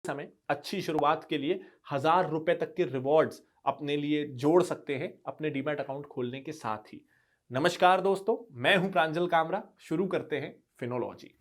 समय अच्छी शुरुआत के लिए 1000 रुपए तक के रिवॉर्ड्स अपने लिए जोड़ सकते हैं अपने डीमैट अकाउंट खोलने के साथ ही। नमस्कार दोस्तों, मैं हूं प्रांजल कामरा। शुरू करते हैं फिनोलॉजी।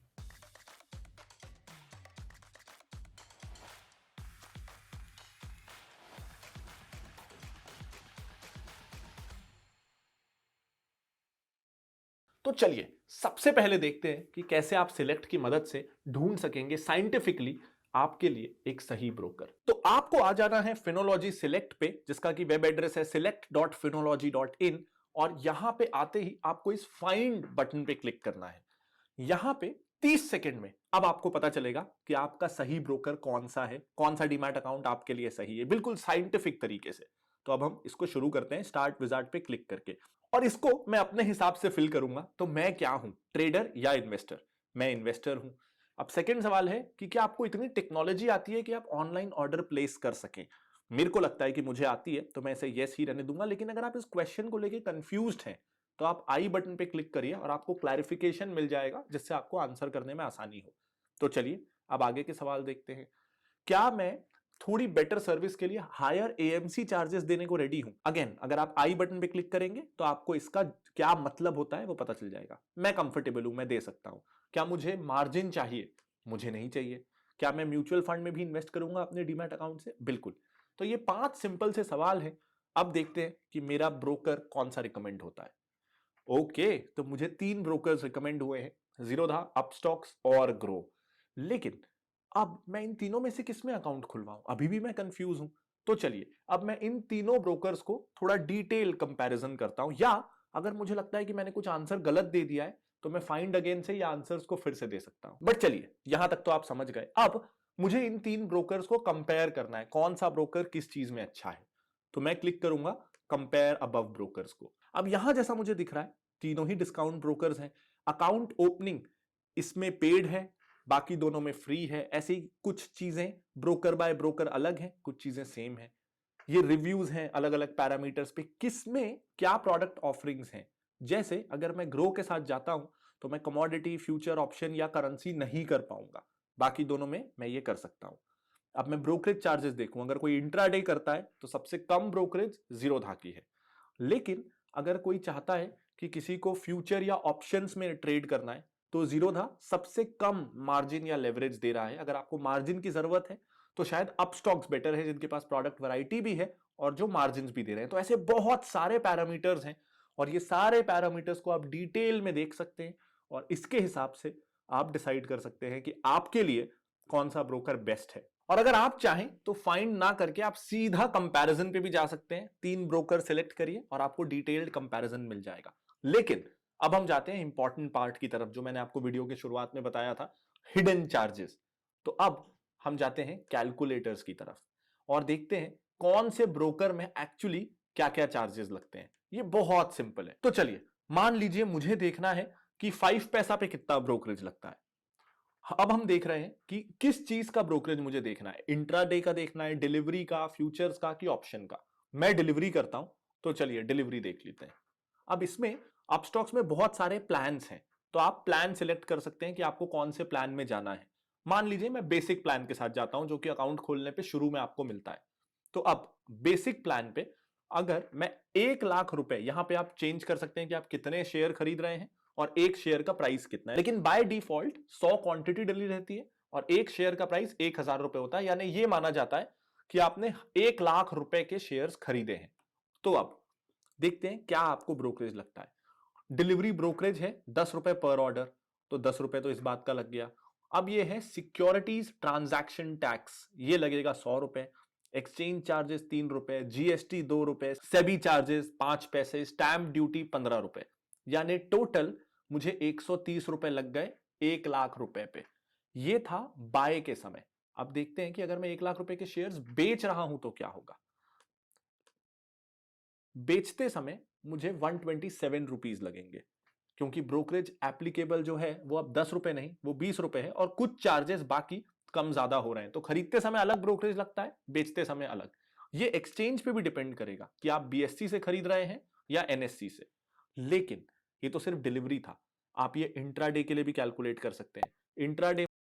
तो चलिए सबसे पहले देखते हैं कि कैसे आप सिलेक्ट की मदद से ढूंढ सकेंगे साइंटिफिकली आपके लिए एक सही ब्रोकर। तो आपको आ जाना है फिनोलॉजी सिलेक्ट पे, जिसका कि वेब एड्रेस है select.finology.in। और यहां पे आते ही आपको इस फाइंड बटन पे क्लिक करना है। यहां पे 30 सेकंड में अब आपको पता चलेगा कि आपका सही ब्रोकर कौन सा है, कौन सा डीमैट अकाउंट आपके लिए सही है, बिल्कुल साइंटिफिक तरीके से। तो अब हम इसको शुरू करते हैं स्टार्ट विजार्ड पे क्लिक करके, और इसको मैं अपने हिसाब से फिल करूंगा। तो मैं क्या हूं, ट्रेडर या इन्वेस्टर? मैं इन्वेस्टर हूं। अब सेकंड सवाल है कि क्या आपको इतनी टेक्नोलॉजी आती है कि आप ऑनलाइन ऑर्डर प्लेस कर सकें? मेरे को लगता है कि मुझे आती है, तो मैं इसे यस ही रहने दूंगा। लेकिन अगर आप इस क्वेश्चन को लेके कंफ्यूज्ड हैं तो आप आई बटन पे क्लिक करिए और आपको क्लैरिफिकेशन मिल जाएगा, जिससे आपको आंसर करने में आसानी हो। तो चलिए अब आगे के सवाल देखते हैं। क्या मैं थोड़ी बेटर सर्विस के लिए हायर एएमसी चार्जेस देने को रेडी हूं? अगेन, अगर आप आई बटन पे क्लिक करेंगे तो आपको इसका क्या मतलब होता है वो पता चल जाएगा। मैं कंफर्टेबल हूं, मैं दे सकता हूं। क्या मुझे मार्जिन चाहिए? मुझे नहीं चाहिए। क्या मैं म्यूचुअल फंड में भी इन्वेस्ट करूंगा अपने डीमैट अकाउंट से? बिल्कुल। तो ये 5 सिंपल से सवाल हैं। अब देखते हैं कि मेरा ब्रोकर कौन सा रिकमेंड होता है। ओके, तो मुझे 3 ब्रोकर्स रिकमेंड हुए हैं, जीरोधा, अपस्टॉक्स और ग्रो। लेकिन अब मैं इन तीनों में से किस में अकाउंट खुलवाऊं? अभी भी मैं कंफ्यूज हूं। तो चलिए अब मैं इन तीनों ब्रोकर्स को थोड़ा डिटेल कंपैरिजन करता हूं, या अगर मुझे लगता है कि मैंने कुछ आंसर गलत दे दिया है तो मैं फाइंड अगेन से या आंसर्स को फिर से दे सकता हूं। बट चलिए, यहां तक तो आप समझ गए। अब मुझे इन 3 ब्रोकर्स को कंपेयर करना है, कौन सा ब्रोकर किस चीज में अच्छा है। तो मैं क्लिक करूंगा कंपेयर अबव ब्रोकर्स को। अब यहां जैसा मुझे दिख रहा है, तीनों ही डिस्काउंट ब्रोकर्स हैं। अकाउंट ओपनिंग इसमें पेड है, बाकी दोनों में फ्री है। ऐसी कुछ चीजें ब्रोकर बाय ब्रोकर अलग हैं, कुछ चीजें सेम हैं। ये रिव्यूज हैं अलग अलग पैरामीटर्स पे, किसमें क्या प्रोडक्ट ऑफरिंग्स हैं। जैसे अगर मैं ग्रो के साथ जाता हूं तो मैं कमोडिटी, फ्यूचर, ऑप्शन या करेंसी नहीं कर पाऊंगा। बाकी दोनों में मैं ये कर सकता हूं। अब मैं ब्रोकरेज चार्जेस देखूं, अगर कोई इंट्राडे करता है तो सबसे कम ब्रोकरेज जीरोधा की है। लेकिन अगर कोई चाहता है कि किसी को फ्यूचर या ऑप्शंस में ट्रेड करना है तो जीरोधा सबसे कम मार्जिन या लेवरेज दे रहा है। अगर आपको मार्जिन की जरूरत है तो शायद अपस्टॉक्स बेटर है, जिनके पास प्रोडक्ट वैरायटी भी है और जो मार्जिन भी दे रहे हैं। तो ऐसे बहुत सारे पैरामीटर्स हैं और ये सारे पैरामीटर्स को आप डिटेल में देख सकते हैं और इसके हिसाब से आप डिसाइड कर सकते हैं कि आपके लिए कौन सा ब्रोकर बेस्ट है। और अगर आप चाहें तो फाइंड ना करके आप सीधा कंपैरिजन पे भी जा सकते हैं। 3 ब्रोकर सिलेक्ट करिए और आपको डिटेल्ड कंपैरिजन मिल जाएगा। लेकिन अब हम जाते हैं इंपॉर्टेंट पार्ट की तरफ, जो मैंने आपको वीडियो के शुरुआत में बताया था, हिडन चार्जेस। तो अब हम जाते हैं कैलकुलेटर्स की तरफ और देखते हैं कौन से ब्रोकर में एक्चुअली क्या क्या चार्जेस लगते हैं। ये बहुत सिंपल है। तो चलिए मान लीजिए मुझे देखना है कि 5 पैसा पे कितना ब्रोकरेज लगता है। अब हम देख रहे हैं कि किस चीज का ब्रोकरेज मुझे देखना है, इंट्राडे का देखना है, डिलीवरी का, फ्यूचर्स का, कि ऑप्शन का। मैं डिलीवरी करता हूं, तो चलिए डिलीवरी देख लेते हैं। अब इसमें अपस्टॉक्स में बहुत सारे प्लान्स हैं, तो आप प्लान सिलेक्ट कर सकते हैं कि आपको कौन से प्लान में जाना है। मान लीजिए मैं बेसिक प्लान के साथ जाता हूं, जो कि अकाउंट खोलने पे शुरू में आपको मिलता है। तो अब बेसिक प्लान पे अगर मैं 1 लाख रुपए, यहां पे आप चेंज कर सकते हैं कि आप कितने शेयर खरीद रहे हैं और एक शेयर का प्राइस कितना है। लेकिन बाय डिफॉल्ट 100 क्वांटिटी डली रहती है और एक शेयर का प्राइस 1000 रुपए होता है। यानी ये माना जाता है कि आपने 1 लाख रुपए के शेयर्स खरीदे हैं। तो अब देखते हैं क्या आपको ब्रोकरेज लगता है। डिलीवरी ब्रोकरेज है 10 रुपए पर ऑर्डर, तो 10 रुपए तो इस बात का लग गया। अब ये है सिक्योरिटीज ट्रांजैक्शन टैक्स, ये लगेगा 100 रुपए। एक्सचेंज चार्जेस 3 रुपए, जीएसटी 2 रुपए, सेबी चार्जेस 5 पैसे, स्टैंप ड्यूटी 15 रुपए। यानी टोटल मुझे 130 रुपए लग गए 1 लाख रुपए पे। ये था बाय के समय। अब देखते हैं कि अगर मैं 1 लाख रुपए के शेयर्स बेच रहा हूं तो क्या होगा। बेचते समय मुझे 127 रुपीज लगेंगे, क्योंकि ब्रोकरेज एप्लीकेबल जो है वो अब 10 रुपए नहीं, वो 20 रुपए है और कुछ चार्जेस बाकी कम ज्यादा हो रहे हैं। तो खरीदते समय अलग ब्रोकरेज लगता है, बेचते समय अलग। ये एक्सचेंज पे भी डिपेंड करेगा कि आप बीएससी से खरीद रहे हैं या एनएससी से। लेकिन ये तो सिर्फ डिलीवरी था, आप ये इंट्राडे के लिए भी कैलकुलेट कर सकते हैं। इंट्राडे